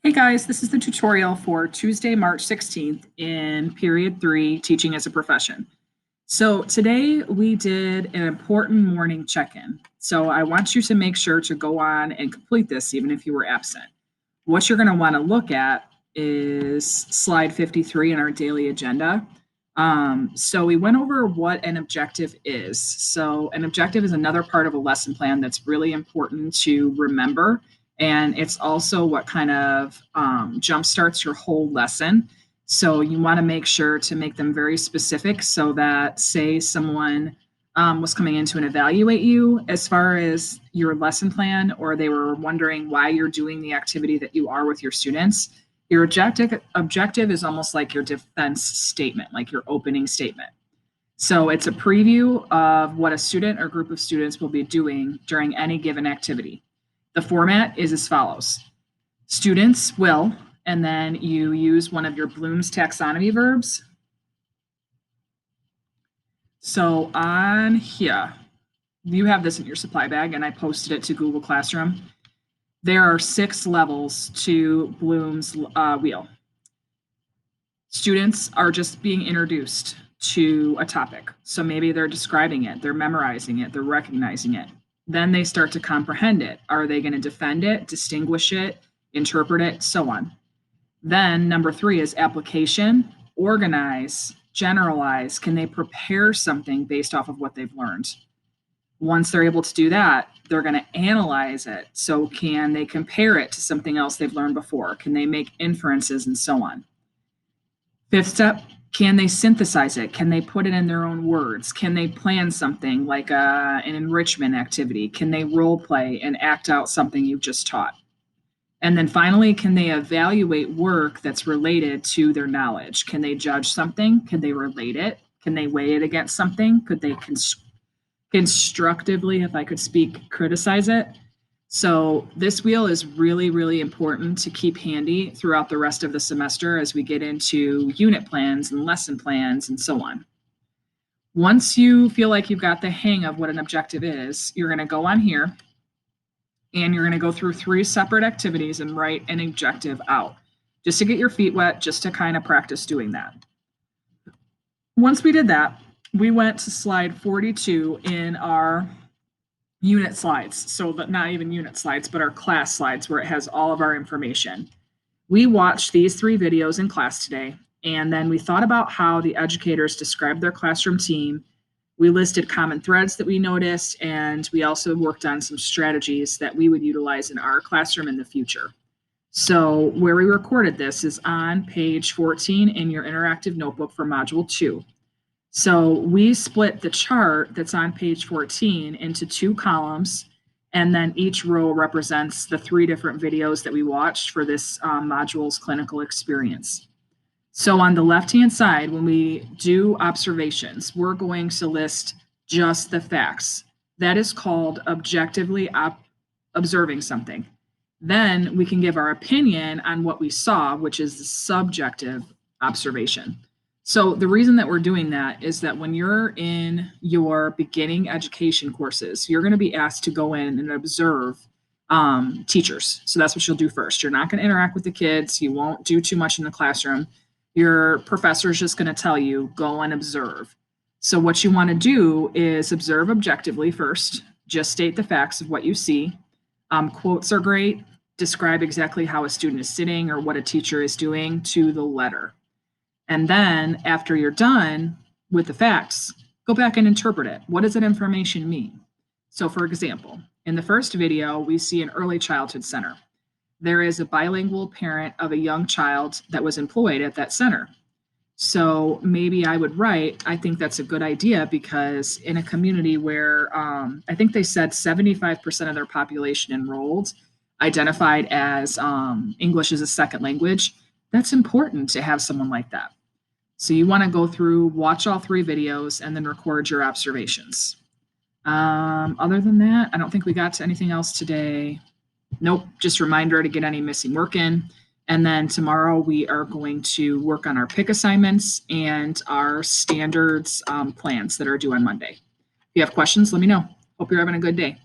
Hey guys, this is the tutorial for Tuesday, March 16th in period 3, teaching as a profession. So today we did an important morning check-in. So I want you to make sure to go on and complete this even if you were absent. What you're going to want to look at is slide 53 in our daily agenda. So we went over what an objective is. So an objective is another part of a lesson plan that's really important to remember. And it's also what kind of jumpstarts your whole lesson. So you want to make sure to make them very specific so that, say, someone was coming in to evaluate you as far as your lesson plan, or they were wondering why you're doing the activity that you are with your students. Your objective is almost like your defense statement, like your opening statement. So it's a preview of what a student or group of students will be doing during any given activity. The format is as follows. Students will, and then you use one of your Bloom's taxonomy verbs. So on here, you have this in your supply bag, and I posted it to Google Classroom. There are 6 levels to Bloom's wheel. Students are just being introduced to a topic. So maybe they're describing it, they're memorizing it, they're recognizing it. Then they start to comprehend it. Are they going to defend it, distinguish it, interpret it, so on? Then number 3 is application, organize, generalize. Can they prepare something based off of what they've learned? Once they're able to do that, they're going to analyze it. So can they compare it to something else they've learned before? Can they make inferences and so on? 5th step, can they synthesize it? Can they put it in their own words? Can they plan something like an enrichment activity? Can they role play and act out something you've just taught? And then finally, can they evaluate work that's related to their knowledge? Can they judge something? Can they relate it? Can they weigh it against something? Could they constructively, if I could speak, criticize it? So this wheel is really, really important to keep handy throughout the rest of the semester as we get into unit plans and lesson plans and so on. Once you feel like you've got the hang of what an objective is, you're going to go on here and you're going to go through 3 separate activities and write an objective out just to get your feet wet, just to kind of practice doing that. Once we did that, we went to slide 42 in our unit slides. So not even unit slides, but our class slides where it has all of our information. We watched these 3 videos in class today, and then we thought about how the educators described their classroom team. We listed common threads that we noticed, and we also worked on some strategies that we would utilize in our classroom in the future. So where we recorded this is on page 14 in your interactive notebook for Module 2. So we split the chart that's on page 14 into 2 columns, and then each row represents the 3 different videos that we watched for this module's clinical experience. So on the left-hand side, when we do observations, we're going to list just the facts. That is called objectively observing something. Then we can give our opinion on what we saw, which is the subjective observation. So the reason that we're doing that is that when you're in your beginning education courses, you're going to be asked to go in and observe teachers. So that's what you'll do first. You're not going to interact with the kids. You won't do too much in the classroom. Your professor is just going to tell you, go and observe. So what you want to do is observe objectively first. Just state the facts of what you see. Quotes are great. Describe exactly how a student is sitting or what a teacher is doing to the letter. And then after you're done with the facts, go back and interpret it. What does that information mean? So for example, in the first video, we see an early childhood center. There is a bilingual parent of a young child that was employed at that center. So maybe I would write, I think that's a good idea because in a community where I think they said 75% of their population enrolled identified as English as a second language, that's important to have someone like that. So you want to go through, watch all 3 videos, and then record your observations. Other than that, I don't think we got to anything else today. Nope, just a reminder to get any missing work in. And then tomorrow we are going to work on our PIC assignments and our standards plans that are due on Monday. If you have questions, let me know. Hope you're having a good day.